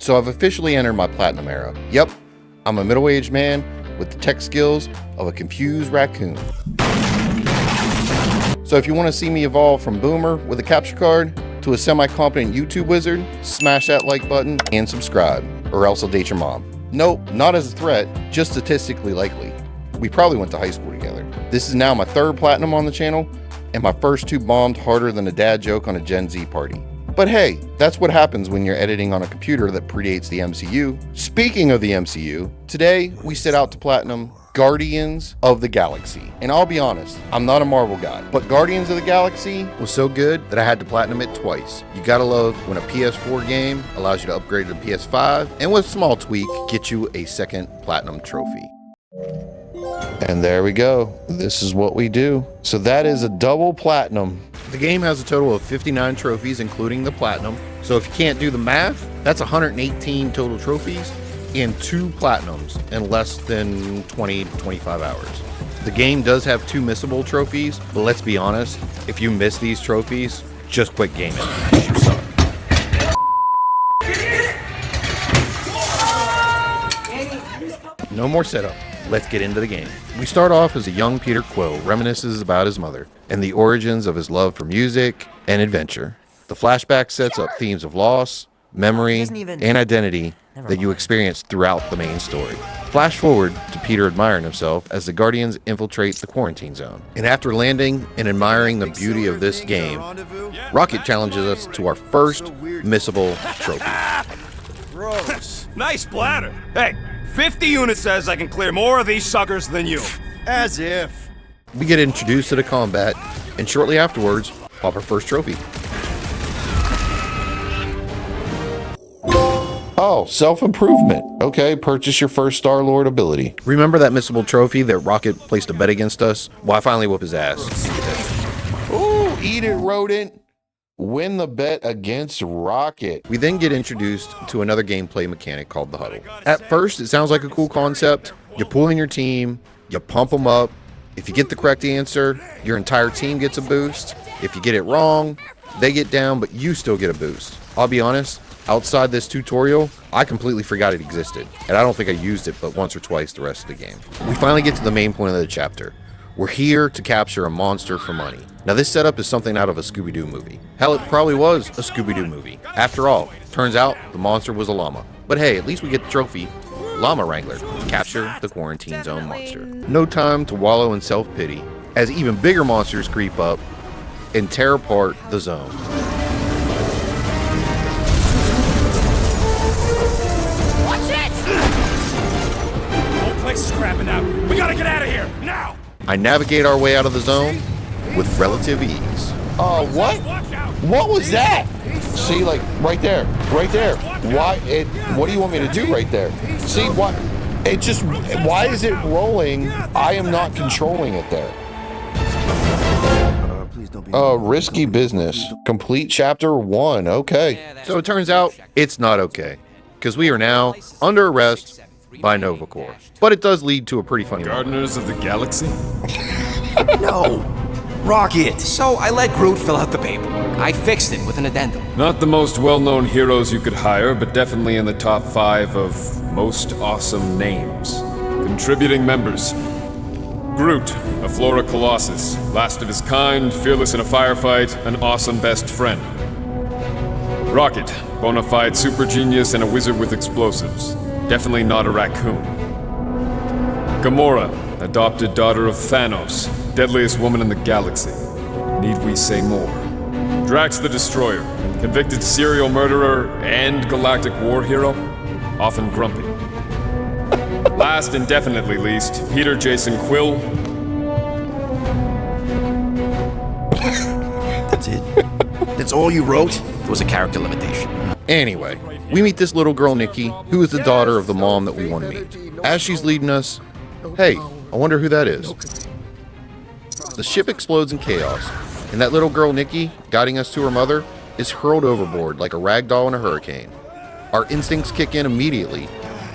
So I've officially entered my platinum era. Yep, I'm a middle-aged man with the tech skills of a confused raccoon. So if you want to see me evolve from boomer with a capture card to a semi-competent YouTube wizard, smash that like button and subscribe, or else I'll date your mom. Nope, not as a threat, just statistically likely. We probably went to high school together. This is now my 3rd platinum on the channel, and my first 2 bombed harder than a dad joke on a Gen Z party. But hey, that's what happens when you're editing on a computer that predates the MCU. Speaking of the MCU, today we set out to platinum Guardians of the Galaxy. And I'll be honest, I'm not a Marvel guy, but Guardians of the Galaxy was so good that I had to platinum it twice. You gotta love when a PS4 game allows you to upgrade to the PS5, and with a small tweak, get you a 2nd platinum trophy. And there we go. This is what we do. So that is a double platinum. The game has a total of 59 trophies, including the platinum. So if you can't do the math, that's 118 total trophies and 2 platinums in less than 20 to 25 hours. The game does have 2 missable trophies, but let's be honest, if you miss these trophies, just quit gaming. You suck. No more setup. Let's get into the game. We start off as a young Peter Quill reminisces about his mother and the origins of his love for music and adventure. The flashback sets up themes of loss, memory, and identity that you experience throughout the main story. Flash forward to Peter admiring himself as the Guardians infiltrate the quarantine zone. And after landing and admiring the beauty of this game, Rocket challenges us to our first missable trophy. Gross. Nice bladder. Hey, 50 units says I can clear more of these suckers than you. As if. We get introduced to the combat, and shortly afterwards, pop our first trophy. Oh, self-improvement. Okay, purchase your first Star-Lord ability. Remember that missable trophy that Rocket placed a bet against us? Well, I finally whoop his ass. Ooh, eat it, rodent. Win the bet against Rocket. We then get introduced to another gameplay mechanic called the huddle. At first, it sounds like a cool concept. You pull in your team, you pump them up. If you get the correct answer, your entire team gets a boost. If you get it wrong, they get down, but you still get a boost. I'll be honest, outside this tutorial, I completely forgot it existed, and I don't think I used it but once or twice the rest of the game. We finally get to the main point of the chapter. We're here to capture a monster for money. Now this setup is something out of a Scooby-Doo movie. Hell, it probably was a Scooby-Doo movie. After all, turns out the monster was a llama. But hey, at least we get the trophy, Llama Wrangler, capture the quarantine zone monster. No time to wallow in self-pity, as even bigger monsters creep up and tear apart the zone. Watch it! Whole place is crapping out. We gotta get out of here, now! I navigate our way out of the zone with relative ease. Oh, what? What was that? See, like, right there. Why? What do you want me to do right there? See, what? It just, why is it rolling? I am not controlling it there. Risky business. Complete chapter 1. Okay. So it turns out it's not okay, because we are now under arrest by Knowhere. But it does lead to a pretty funny Gardeners of the Galaxy? No! Rocket! So I let Groot fill out the paperwork. I fixed it with an addendum. Not the most well-known heroes you could hire, but definitely in the top 5 of most awesome names. Contributing members. Groot, a Flora Colossus, last of his kind, fearless in a firefight, an awesome best friend. Rocket, bona fide super genius and a wizard with explosives. Definitely not a raccoon. Gamora, adopted daughter of Thanos, deadliest woman in the galaxy. Need we say more? Drax the Destroyer, convicted serial murderer and galactic war hero, often grumpy. Last and definitely least, Peter Jason Quill. That's it? That's all you wrote? It was a character limitation. Anyway, we meet this little girl, Nikki, who is the daughter of the mom that we want to meet. As she's leading us, hey, I wonder who that is. The ship explodes in chaos, and that little girl, Nikki, guiding us to her mother, is hurled overboard like a rag doll in a hurricane. Our instincts kick in immediately.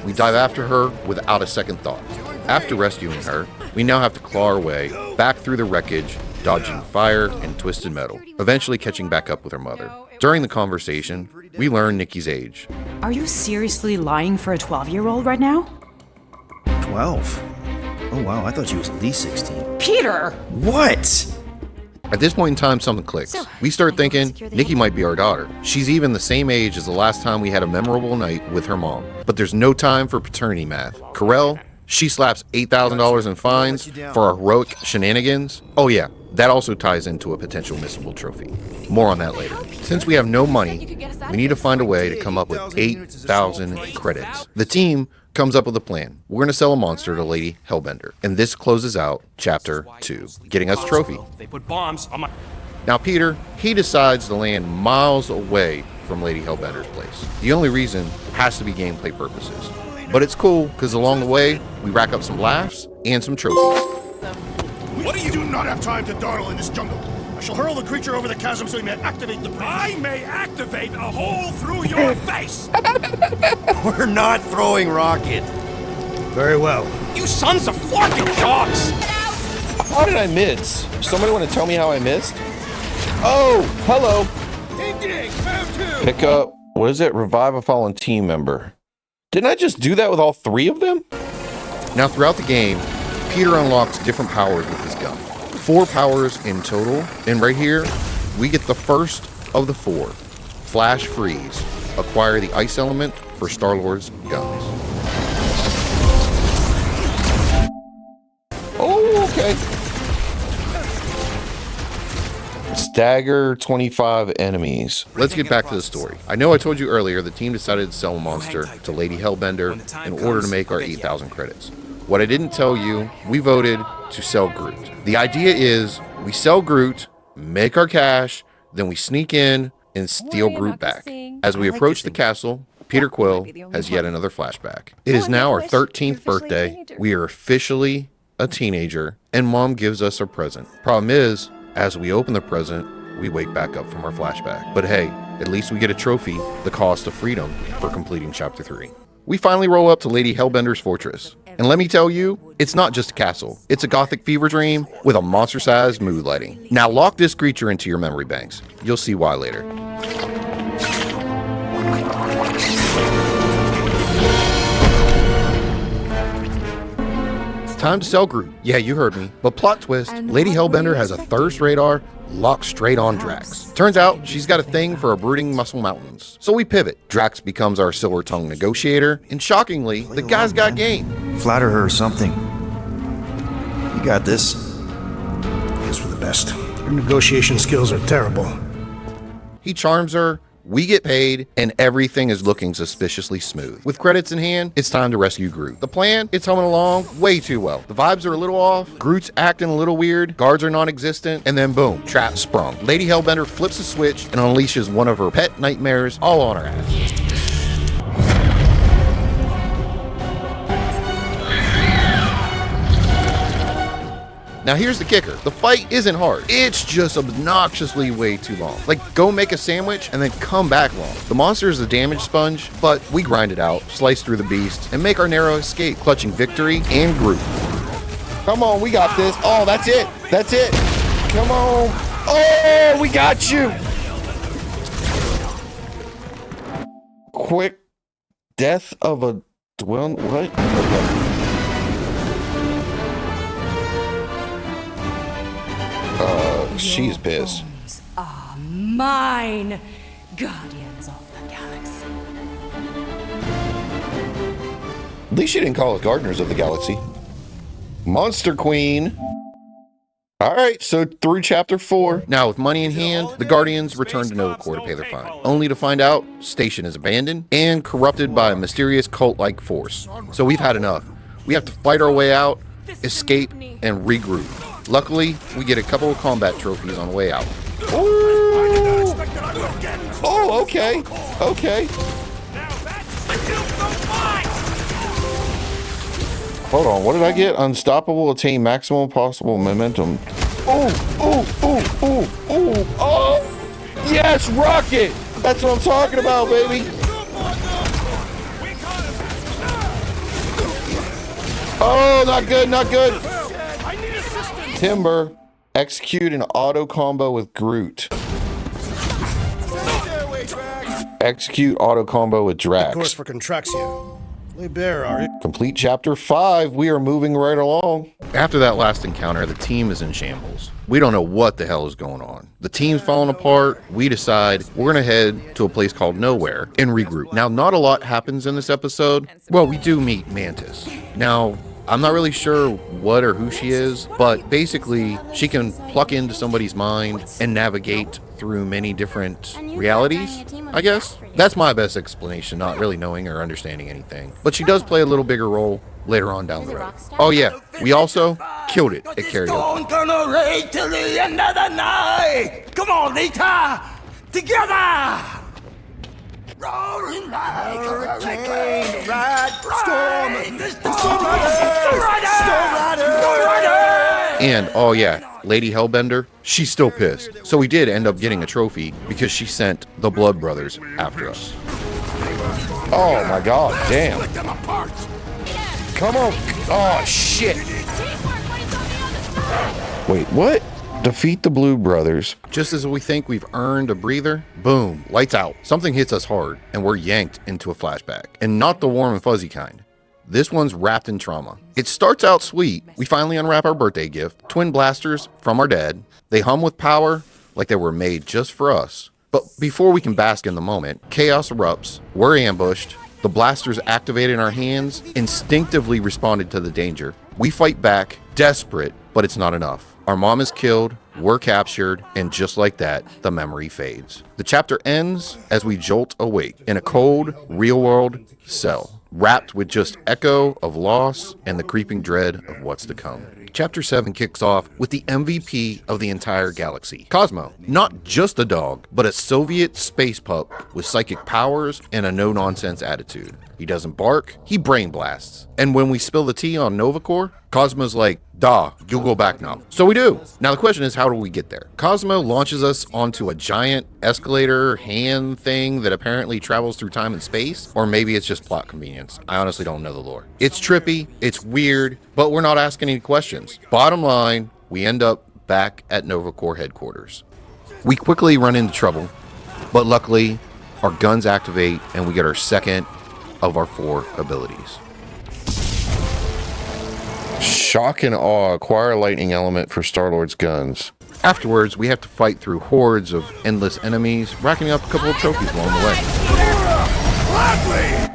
We dive after her without a second thought. After rescuing her, we now have to claw our way back through the wreckage, dodging fire and twisted metal, eventually catching back up with her mother. During the conversation, we learn Nikki's age. Are you seriously lying for a 12-year-old right now? 12? Oh wow, I thought she was at least 16. Peter! What? At this point in time, something clicks. We start thinking Nikki might be our daughter. She's even the same age as the last time we had a memorable night with her mom. But there's no time for paternity math. Carell, she slaps $8,000 in fines for our heroic shenanigans. Oh yeah, that also ties into a potential missable trophy. More on that later. Since we have no money, we need to find a way to come up with 8,000 credits. The team comes up with a plan. We're going to sell a monster to Lady Hellbender. And this closes out Chapter 2, getting us a trophy. They put bombs on my... Now Peter, he decides to land miles away from Lady Hellbender's place. The only reason has to be gameplay purposes. But it's cool, because along the way, we rack up some laughs and some trophies. What do you do not have time to dawdle in this jungle? I shall hurl the creature over the chasm so he may activate the brain. I may activate a hole through your face! We're not throwing rocket. Very well. You sons of flarking dogs! How did I miss? Somebody want to tell me how I missed? Oh, hello. Ding ding, found two. Pick up, what is it? Revive a fallen team member. Didn't I just do that with all 3 of them? Now throughout the game, Peter unlocks different powers with his gun. 4 powers in total, and right here, we get the first of the 4. Flash Freeze. Acquire the ice element for Star-Lord's guns. Oh, okay. Stagger 25 enemies. Let's get back to the story. I know I told you earlier the team decided to sell a monster to Lady Hellbender in order to make our 8,000 credits. What I didn't tell you, we voted to sell Groot. The idea is we sell Groot, make our cash, then we sneak in and steal Groot back. As we approach the castle, Peter Quill has yet another flashback. It is now our 13th birthday. We are officially a teenager, and Mom gives us a present. Problem is, as we open the present, we wake back up from our flashback. But hey, at least we get a trophy, the cost of freedom, for completing Chapter 3. We finally roll up to Lady Hellbender's fortress. And let me tell you, it's not just a castle. It's a gothic fever dream with a monster-sized mood lighting. Now lock this creature into your memory banks. You'll see why later. It's time to sell Groot. Yeah, you heard me. But plot twist, Lady Hellbender has a thirst radar locked straight on Drax. Turns out she's got a thing for brooding muscle mountains. So we pivot. Drax becomes our silver-tongued negotiator, and shockingly, the guy's got game. Flatter her or something. You got this. Guess for the best. Your negotiation skills are terrible. He charms her, we get paid, and everything is looking suspiciously smooth. With credits in hand, it's time to rescue Groot. The plan, it's humming along way too well. The vibes are a little off, Groot's acting a little weird, guards are non-existent, and then boom, trap sprung. Lady Hellbender flips a switch and unleashes one of her pet nightmares all on her ass. Now here's the kicker. The fight isn't hard. It's just obnoxiously way too long. Like, go make a sandwich and then come back long. The monster is a damage sponge, but we grind it out, slice through the beast, and make our narrow escape, clutching victory and Groot. Come on, we got this. Oh, that's it. That's it. Come on. Oh, we got you. Quick death of a dwell. What? Okay. She's pissed. Are mine, Guardians of the Galaxy. At least she didn't call us Gardeners of the Galaxy. Monster Queen. Alright, so through Chapter 4. Now, with money in hand, the Guardians return to Knowhere to pay their fine. Only to find out, Station is abandoned and corrupted by a mysterious cult-like force. So we've had enough. We have to fight our way out, escape, and regroup. Luckily, we get a couple of combat trophies on the way out. Ooh. Oh, okay. Okay. Hold on, what did I get? Unstoppable, attain maximum possible momentum. Oh! Yes, rocket! That's what I'm talking about, baby! Oh, not good, not good! Timber, execute an auto combo with Groot. Execute auto combo with Course Drax. for Contraxia. Lay bare, are you? Complete chapter 5. We are moving right along. After that last encounter, the team is in shambles. We don't know what the hell is going on. The team's falling apart. We decide we're going to head to a place called Knowhere and regroup. Now, not a lot happens in this episode. Well, we do meet Mantis. Now, I'm not really sure what or who she is, but basically she can pluck into somebody's mind and navigate through many different realities, I guess. That's my best explanation, not really knowing or understanding anything. But she does play a little bigger role later on down the road. Oh yeah, we also killed it at karaoke. Gonna rage till the end of the night. Come on, Nita, together. Roaring like a hurricane, ride, storm rider. And oh yeah, Lady Hellbender, she's still pissed. So we did end up getting a trophy because she sent the Blood Brothers after us. Oh my god, damn. Come on. Oh shit. Wait, what? Defeat the Blue Brothers. Just as we think we've earned a breather, boom, lights out. Something hits us hard, and we're yanked into a flashback. And not the warm and fuzzy kind. This one's wrapped in trauma. It starts out sweet. We finally unwrap our birthday gift, twin blasters from our dad. They hum with power like they were made just for us. But before we can bask in the moment, chaos erupts, we're ambushed, the blasters activated in our hands, instinctively responded to the danger. We fight back, desperate, but it's not enough. Our mom is killed, we're captured, and just like that, the memory fades. The chapter ends as we jolt awake in a cold, real-world cell, wrapped with just echo of loss and the creeping dread of what's to come. Chapter 7 kicks off with the MVP of the entire galaxy, Cosmo. Not just a dog, but a Soviet space pup with psychic powers and a no-nonsense attitude. He doesn't bark, he brain blasts. And when we spill the tea on Novacore, Cosmo's like, "Duh, you'll go back now." So we do. Now the question is, how do we get there? Cosmo launches us onto a giant escalator hand thing that apparently travels through time and space, or maybe it's just plot convenience. I honestly don't know the lore. It's trippy, it's weird, but we're not asking any questions. Bottom line, we end up back at Novacore headquarters. We quickly run into trouble, but luckily our guns activate and we get our second of our 4 abilities. Shock and awe. Acquire a lightning element for Star-Lord's guns. Afterwards, we have to fight through hordes of endless enemies, racking up a couple of trophies along the way.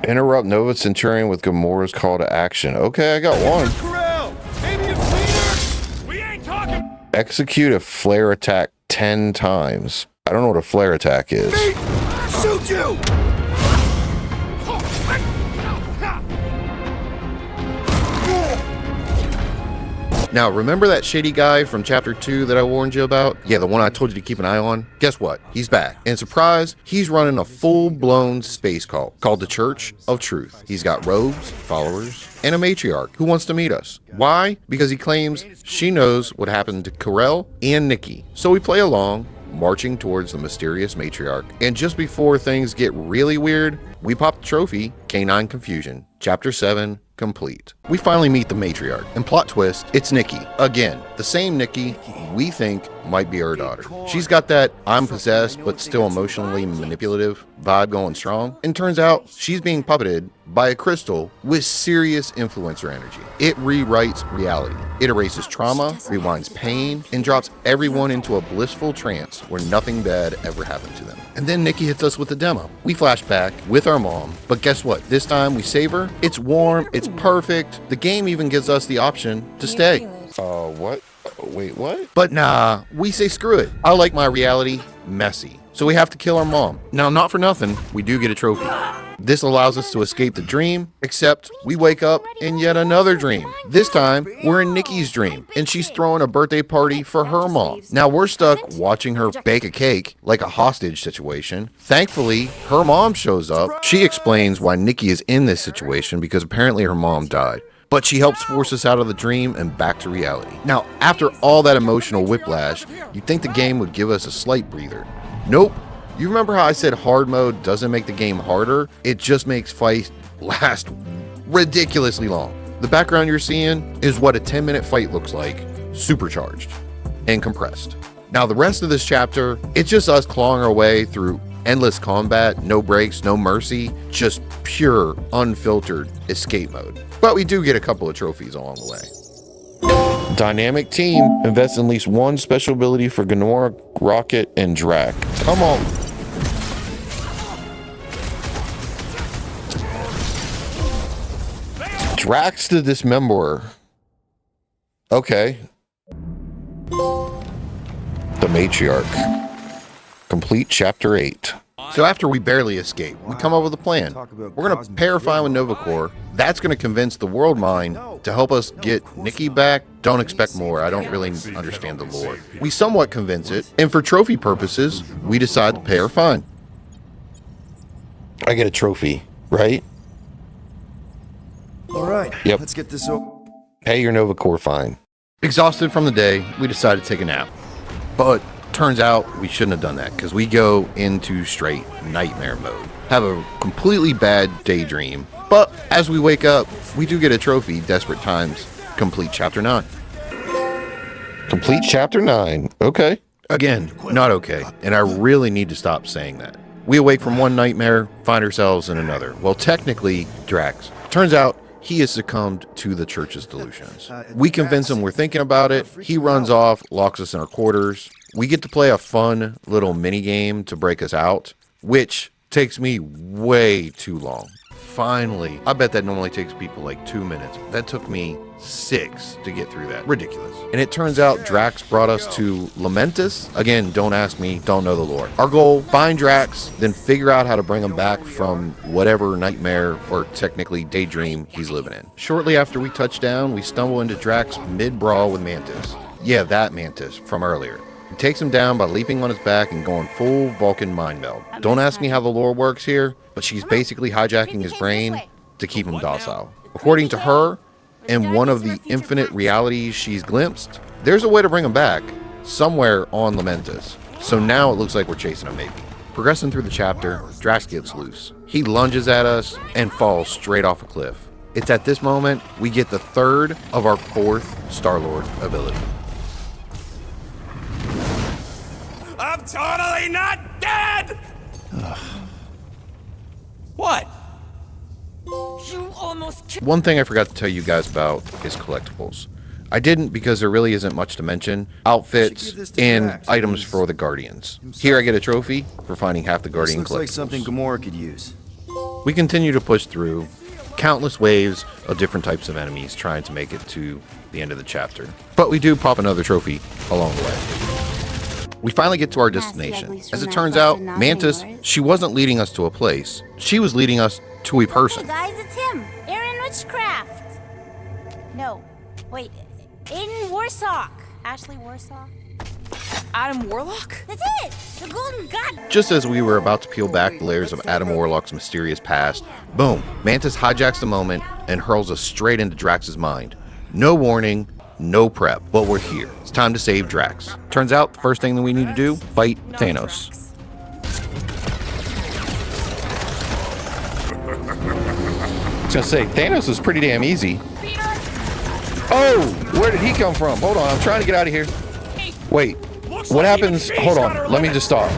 Interrupt Nova Centurion with Gamora's call to action. Okay, I got one. Execute a flare attack 10 times. I don't know what a flare attack is. Shoot you! Now, remember that shady guy from chapter 2 that I warned you about? Yeah, the one I told you to keep an eye on? Guess what? He's back. And surprise, he's running a full-blown space cult called the Church of Truth. He's got robes, followers, and a matriarch who wants to meet us. Why? Because he claims she knows what happened to Karel and Nikki. So we play along, marching towards the mysterious matriarch. And just before things get really weird, we pop the trophy, Canine Confusion. Chapter 7 complete. We finally meet the matriarch, and plot twist, it's Nikki. Again, the same Nikki we think might be her daughter. She's got that I'm possessed but still emotionally manipulative vibe going strong, and turns out she's being puppeted by a crystal with serious influencer energy. It rewrites reality. It erases trauma, rewinds pain, and drops everyone into a blissful trance where nothing bad ever happened to them. And then Nikki hits us with a demo. We flash back with our mom, but guess what? This time we save her. It's warm, it's perfect. The game even gives us the option to stay. What? Wait, what? But nah, we say screw it. I like my reality messy. So we have to kill our mom. Now, not for nothing, we do get a trophy. This allows us to escape the dream, except we wake up in yet another dream. This time, we're in Nikki's dream, and she's throwing a birthday party for her mom. Now we're stuck watching her bake a cake, like a hostage situation. Thankfully, her mom shows up. She explains why Nikki is in this situation because apparently her mom died. But she helps force us out of the dream and back to reality. Now, after all that emotional whiplash, you'd think the game would give us a slight breather. Nope. You remember how I said hard mode doesn't make the game harder? It just makes fights last ridiculously long. The background you're seeing is what a 10-minute fight looks like, supercharged and compressed. Now, the rest of this chapter, it's just us clawing our way through Endless combat, no breaks, no mercy, just pure, unfiltered escape mode. But we do get a couple of trophies along the way. Dynamic team. Invest in at least one special ability for Knowhere, Rocket, and Drac. Come on. Drax the Dismemberer. Okay. The Matriarch. Complete Chapter 8. So after we barely escape, we come up with a plan. We're going to pairify with Nova Corps. That's going to convince the World Mind to help us get Nikki back. Don't expect more. I don't really understand the lore. We somewhat convince it, and for trophy purposes, we decide to pay her fine. I get a trophy, right? All right. Yep. Let's get this over. Pay your Nova Corps fine. Exhausted from the day, we decided to take a nap. But turns out we shouldn't have done that because we go into straight nightmare mode. Have a completely bad daydream. But as we wake up, we do get a trophy, Desperate Times, complete Chapter 9. Complete Chapter 9. Okay. Again, not okay. And I really need to stop saying that. We awake from one nightmare, find ourselves in another. Well, technically, Drax. Turns out he has succumbed to the church's delusions. We convince him we're thinking about it. He runs off, locks us in our quarters. We get to play a fun little mini game to break us out, which takes me way too long. Finally, I bet that normally takes people like 2 minutes. That took me 6 to get through that. Ridiculous. And it turns out Drax brought us to Lamentus. Again, don't ask me, don't know the lore. Our goal, find Drax, then figure out how to bring him back from whatever nightmare or technically daydream he's living in. Shortly after we touch down, we stumble into Drax mid-brawl with Mantis. Yeah, that Mantis from earlier. He takes him down by leaping on his back and going full Vulcan mind meld. Don't ask me how the lore works here, but she's basically hijacking his brain to keep him docile. According to her, in one of the infinite realities she's glimpsed, there's a way to bring him back, somewhere on Lamentus. So now it looks like we're chasing him maybe. Progressing through the chapter, Drax gets loose. He lunges at us and falls straight off a cliff. It's at this moment we get the third of our 4th Star-Lord ability. I'm totally not dead! What? You almost killed. One thing I forgot to tell you guys about is collectibles. I didn't because there really isn't much to mention. Outfits and items for the Guardians. Here I get a trophy for finding half the Guardian This looks like collectibles. something Gamora could use. We continue to push through countless waves of different types of enemies trying to make it to the end of the chapter. But we do pop another trophy along the way. We finally get to our destination. As it turns out, Mantis, she wasn't leading us to a place. She was leading us to a person. Hey guys, it's him, Aaron Witchcraft. No, wait, Aiden Warsock. Ashley Warsock. Adam Warlock? That's it, the Golden God. Just as we were about to peel back the layers of Adam Warlock's mysterious past, boom, Mantis hijacks the moment and hurls us straight into Drax's mind. No warning, no prep, but we're here. It's time to save Drax. Turns out the first thing that we need to do, fight Thanos. I was gonna say, Thanos is pretty damn easy. Oh, where did he come from? Hold on, I'm trying to get out of here. Wait, what happens? Hold on, let me just stop.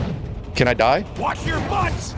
Can I die? Watch your butts!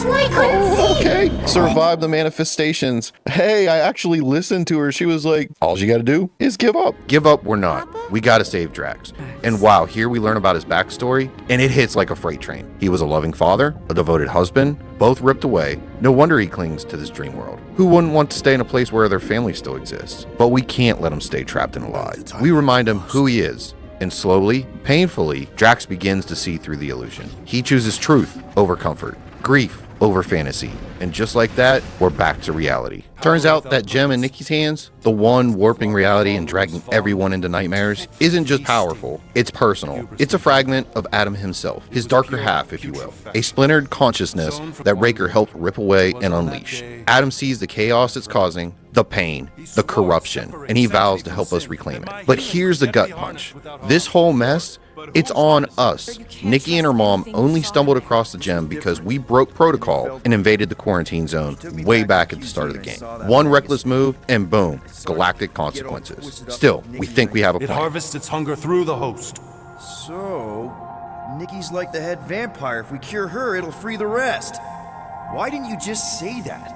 Oh, okay. Survive the manifestations. Hey, I actually listened to her. She was like, all you gotta do is give up. Give up, we're not. We gotta save Drax. And wow, here we learn about his backstory, and it hits like a freight train. He was a loving father, a devoted husband, both ripped away. No wonder he clings to this dream world. Who wouldn't want to stay in a place where their family still exists? But we can't let him stay trapped in a lie. We remind him who he is. And slowly, painfully, Drax begins to see through the illusion. He chooses truth over comfort, grief over fantasy, and just like that, we're back to reality. Turns out that gem in Nikki's hands, the one warping reality and dragging everyone into nightmares, isn't just powerful, it's personal. It's a fragment of Adam himself, his darker half, if you will. A splintered consciousness that Raker helped rip away and unleash. Adam sees the chaos it's causing, the pain, the corruption, and he vows to help us reclaim it. But here's the gut punch. This whole mess, it's on us. Nikki and her mom only stumbled across the gem because we broke protocol and invaded the quarantine zone way back at the start of the game. One reckless move and boom, galactic consequences. Still, we think we have a It plan. harvests its hunger through the host. So, Nikki's like the head vampire. If we cure her, it'll free the rest. Why didn't you just say that?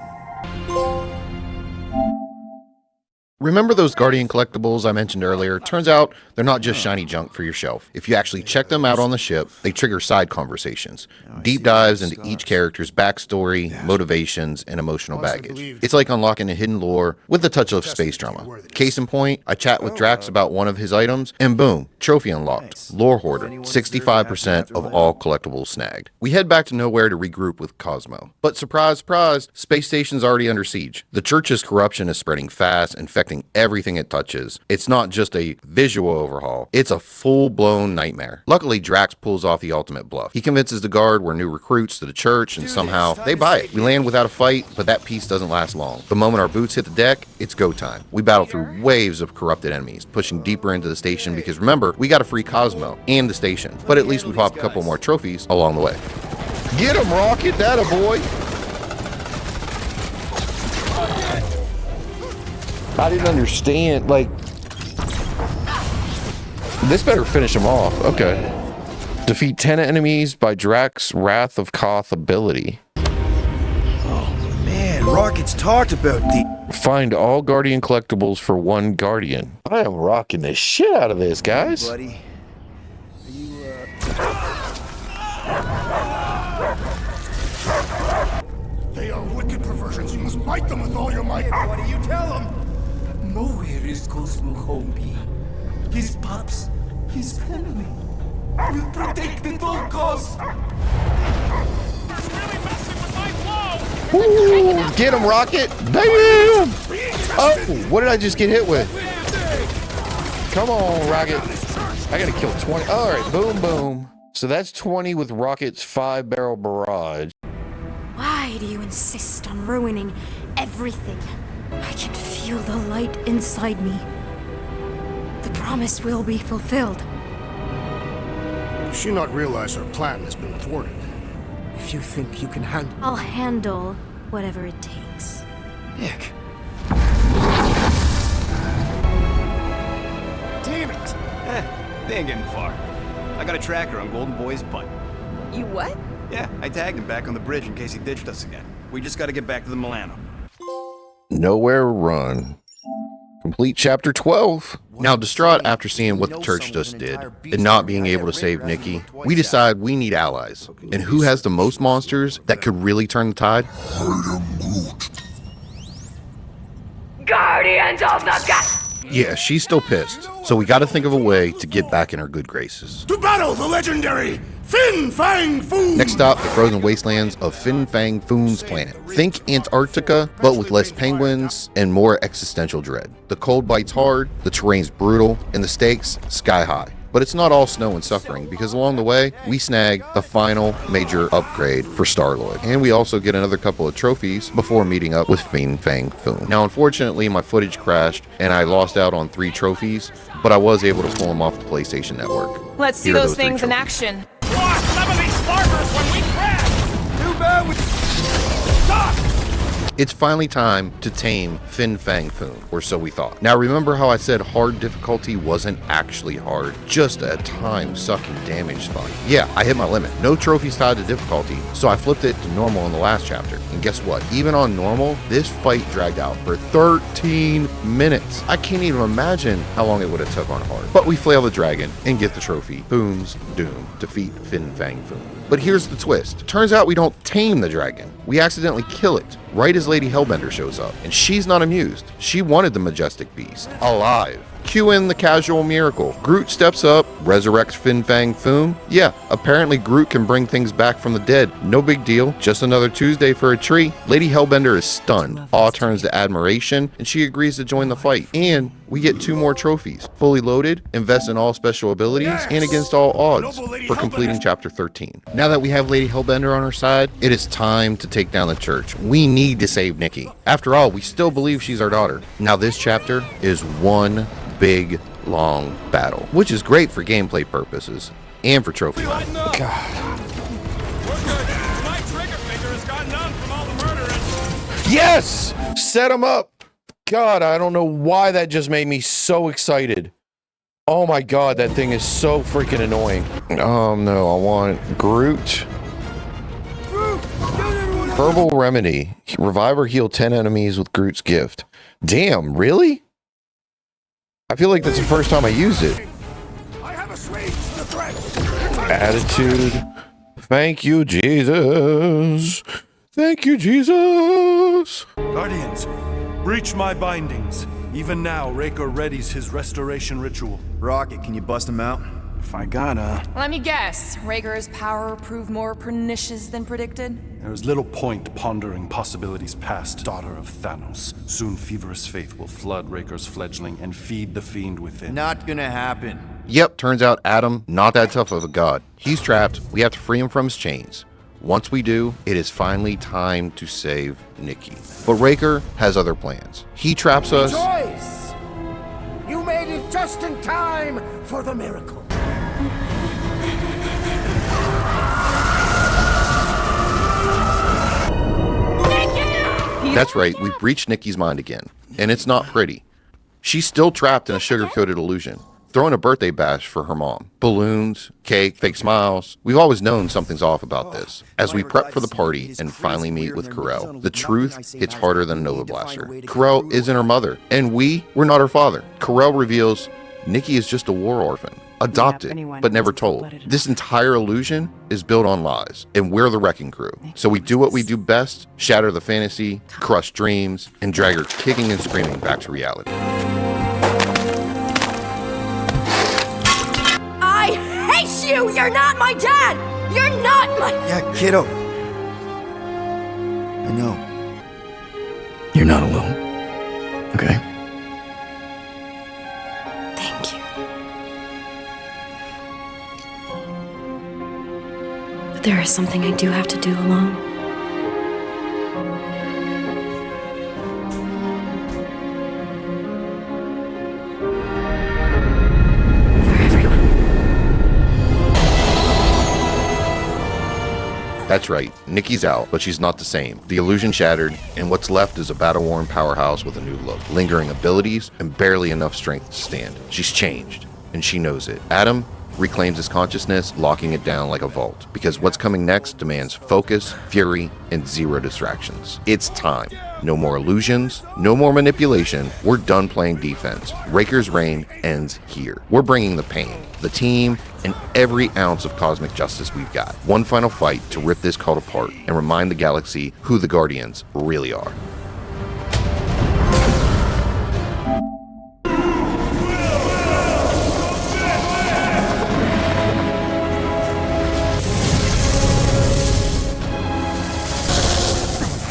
Remember those Guardian collectibles I mentioned earlier? Turns out they're not just shiny junk for your shelf. If you actually check them out on the ship, they trigger side conversations, deep dives into each character's backstory, motivations, and emotional baggage. It's like unlocking a hidden lore with a touch of space drama. Case in point, I chat with Drax about one of his items, and boom, trophy unlocked. Lore Hoarder, 65% of all collectibles snagged. We head back to Knowhere to regroup with Cosmo. But surprise, surprise, space station's already under siege. The church's corruption is spreading fast, infecting everything it touches. It's not just a visual overhaul, it's a full-blown nightmare. Luckily, Drax pulls off the ultimate bluff. He convinces the guard we're new recruits to the church, and somehow they buy it. We land without a fight, but that peace doesn't last long. The moment our boots hit the deck, it's go time. We battle through waves of corrupted enemies, pushing deeper into the station because remember, we gotta free Cosmo and the station. But at least we pop a couple more trophies along the way. Get him, Rocket! That a boy! I didn't understand, like, this better finish him off. Okay. Defeat 10 enemies by Drax Wrath of Koth ability. Oh man, Rocket's talked about the... Find all Guardian collectibles for one Guardian. I am rocking the shit out of this, guys. Buddy, are you, They are wicked perversions. You must bite them with all your might. What do you tell them? Knowhere is Cosmo Homie. His pups, his family. Will protect at all costs. Ooh, get him, Rocket! Damn! Oh, what did I just get hit with? Come on, Rocket. I gotta kill 20. All right, boom, boom. So that's 20 with Rocket's 5-barrel barrage. Why do you insist on ruining everything? I can feel the light inside me. The promise will be fulfilled. Does she not realize her plan has been thwarted? If you think you can handle... I'll handle whatever it takes. Nick. Damn it! They ain't getting far. I got a tracker on Golden Boy's butt. You what? Yeah, I tagged him back on the bridge in case he ditched us again. We just gotta get back to the Milano. Nowhere Run. Complete chapter 12. Now, distraught after seeing what the church just did and not being able to save Nikki, we decide we need allies. And who has the most monsters that could really turn the tide? Guardians of the Galaxy! Yeah, she's still pissed. So we gotta think of a way to get back in her good graces. To battle the legendary Fin Fang Foom! Next stop, the frozen wastelands of Fin Fang Foom's planet. Think Antarctica, but with less penguins and more existential dread. The cold bites hard, the terrain's brutal, and the stakes sky high. But it's not all snow and suffering, because along the way, we snag the final major upgrade for Star-Lord. And we also get another couple of trophies before meeting up with Fin Fang Foom. Now, unfortunately, my footage crashed, and I lost out on 3 trophies, but I was able to pull them off the PlayStation Network. Let's see those things in action. Watch some of these sparkers when we crash! Too bad we... Stop! It's finally time to tame Fin Fang Foom, or so we thought. Now remember how I said hard difficulty wasn't actually hard, just a time-sucking damage spike. Yeah, I hit my limit. No trophies tied to difficulty, so I flipped it to normal in the last chapter. And guess what? Even on normal, this fight dragged out for 13 minutes. I can't even imagine how long it would have took on hard. But we flail the dragon and get the trophy. Foom's Doom. Defeat Fin Fang Foom. But here's the twist. Turns out we don't tame the dragon. We accidentally kill it, right as Lady Hellbender shows up. And she's not amused. She wanted the majestic beast alive. Cue in the casual miracle. Groot steps up, resurrects Fin Fang Foom. Yeah, apparently Groot can bring things back from the dead. No big deal, just another Tuesday for a tree. Lady Hellbender is stunned. Awe turns to admiration, and she agrees to join the fight. And we get 2 more trophies. Fully loaded, invest in all special abilities, and against all odds for completing chapter 13. Now that we have Lady Hellbender on our side, it is time to take down the church. We need to save Nikki. After all, we still believe she's our daughter. Now this chapter is one big, long battle, which is great for gameplay purposes and for trophy hunting. God. My trigger finger has got numb from all the murderers. Yes! Set him up! God, I don't know why that just made me so excited. Oh my god, that thing is so freaking annoying. Oh no, I want Groot. Herbal Remedy. Revive or heal 10 enemies with Groot's gift. Damn, really? I feel like that's the first time I used it. Attitude. Thank you, Jesus. Thank you, Jesus. Guardians, breach my bindings. Even now, Raker readies his restoration ritual. Rocket, can you bust him out? If I gotta. Let me guess. Raker's power proved more pernicious than predicted? There is little point pondering possibilities past, daughter of Thanos. Soon feverous faith will flood Raker's fledgling and feed the fiend within. Not gonna happen. Yep, turns out Adam, not that tough of a god. He's trapped. We have to free him from his chains. Once we do, it is finally time to save Nikki. But Raker has other plans. He traps us. Rejoice! You made it just in time for the miracle. That's right, we've breached Nikki's mind again. And it's not pretty. She's still trapped in a sugar-coated illusion. Throwing a birthday bash for her mom. Balloons, cake, fake smiles. We've always known something's off about this. As we prep for the party and finally meet with Carell, the truth hits harder than a Nova Blaster. Carell isn't her mother, and we're not her father. Carell reveals Nikki is just a war orphan, adopted, but never told. This entire illusion is built on lies, and we're the wrecking crew. So we do what we do best, shatter the fantasy, crush dreams, and drag her kicking and screaming back to reality. You! You're not my dad! You're not my... Yeah, kiddo. I know. You're not alone. Okay? Thank you. But there is something I do have to do alone. That's right, Nikki's out, but she's not the same. The illusion shattered, and what's left is a battle-worn powerhouse with a new look, lingering abilities, and barely enough strength to stand. She's changed, and she knows it. Adam reclaims his consciousness, locking it down like a vault, because what's coming next demands focus, fury, and zero distractions. It's time. No more illusions, no more manipulation. We're done playing defense. Raker's reign ends here. We're bringing the pain, the team, and every ounce of cosmic justice we've got. One final fight to rip this cult apart and remind the galaxy who the Guardians really are.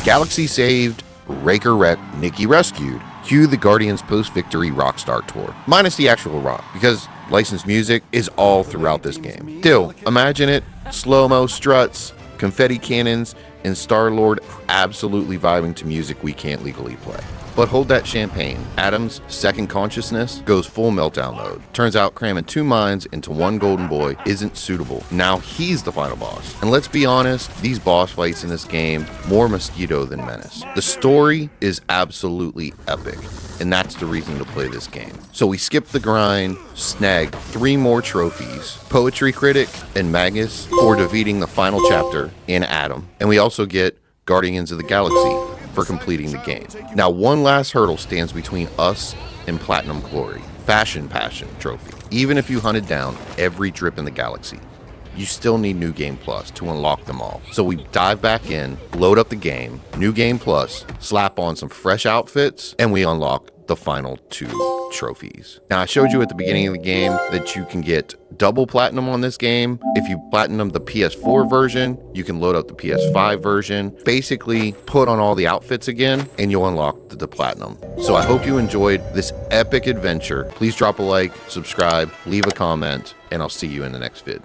Galaxy saved, Raker wrecked, Nikki rescued. Cue the Guardians post-victory Rockstar tour. Minus the actual rock, because licensed music is all throughout this game. Still, imagine it, slow-mo struts, confetti cannons, and Star-Lord absolutely vibing to music we can't legally play. But hold that champagne. Adam's second consciousness goes full meltdown mode. Turns out cramming two minds into one golden boy isn't suitable. Now he's the final boss. And let's be honest, these boss fights in this game, more Mosquito than Menace. The story is absolutely epic, and that's the reason to play this game. So we skip the grind, snag 3 more trophies, Poetry Critic and Magus for defeating the final chapter in Adam. And we also get Guardians of the Galaxy for completing the game. Now, one last hurdle stands between us and Platinum Glory, Fashion Passion Trophy. Even if you hunted down every drip in the galaxy, you still need New Game Plus to unlock them all. So we dive back in, load up the game, New Game Plus, slap on some fresh outfits, and we unlock the final 2 trophies. Now, I showed you at the beginning of the game that you can get double platinum on this game. If you platinum the PS4 version, you can load up the PS5 version. Basically, put on all the outfits again, and you'll unlock the platinum. So I hope you enjoyed this epic adventure. Please drop a like, subscribe, leave a comment, and I'll see you in the next vid.